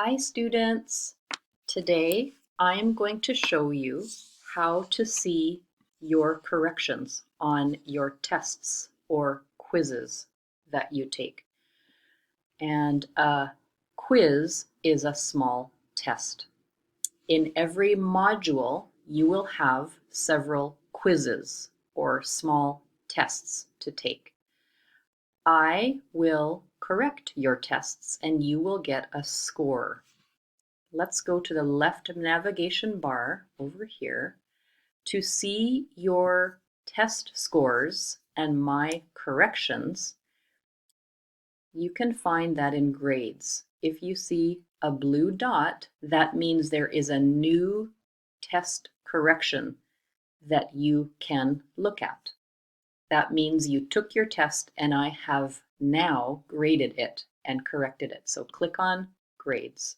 Hi students! Today I am going to show you how to see your corrections on your tests or quizzes that you take. And a quiz is a small test. In every module you will have several quizzes or small tests to take. I will correct your tests and you will get a score. Let's go to the left navigation bar over here to see your test scores and my corrections. You can find that in grades. If you see a blue dot, that means there is a new test correction that you can look at. That means you took your test and I have now graded it and corrected it. So click on grades.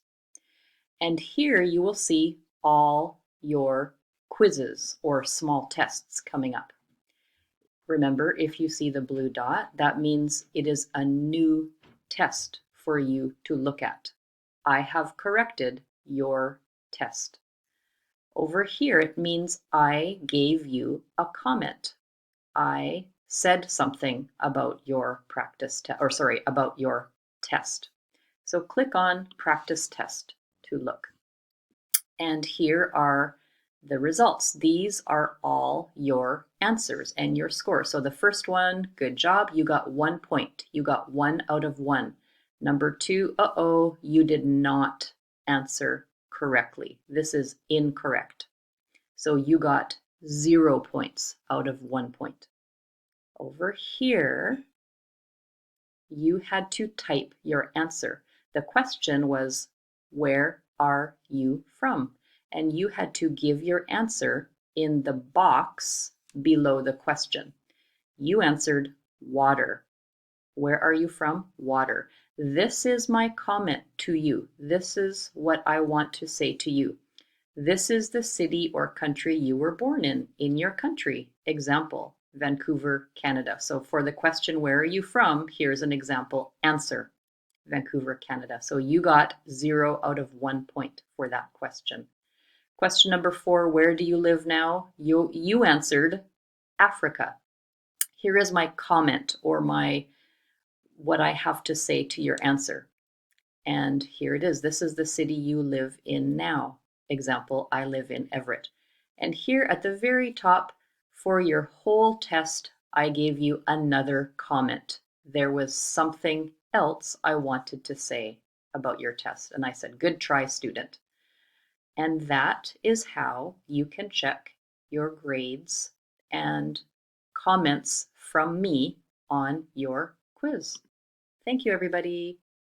And here you will see all your quizzes or small tests coming up. Remember, if you see the blue dot, that means it is a new test for you to look at. I have corrected your test. Over here, it means I gave you a comment. I said something about your about your test. So click on practice test to look. And here are the results. These are all your answers and your score. So the first one, good job, you got 1 point. You got 1 out of 1. Number 2, you did not answer correctly. This is incorrect. So you got 0 points out of 1 point. Over here, you had to type your answer. The question was, where are you from? And you had to give your answer in the box below the question. You answered water. Where are you from? Water. This is my comment to you. This is what I want to say to you. This is the city or country you were born in your country. Example, Vancouver, Canada. So for the question, where are you from? Here's an example answer, Vancouver, Canada. So you got 0 out of 1 point for that question. Question number 4, where do you live now? You answered Africa. Here is my comment or what I have to say to your answer. And here it is. This is the city you live in now. Example, I live in Everett. And here at the very top, for your whole test, I gave you another comment. There was something else I wanted to say about your test. And I said, good try, student. And that is how you can check your grades and comments from me on your quiz. Thank you, everybody.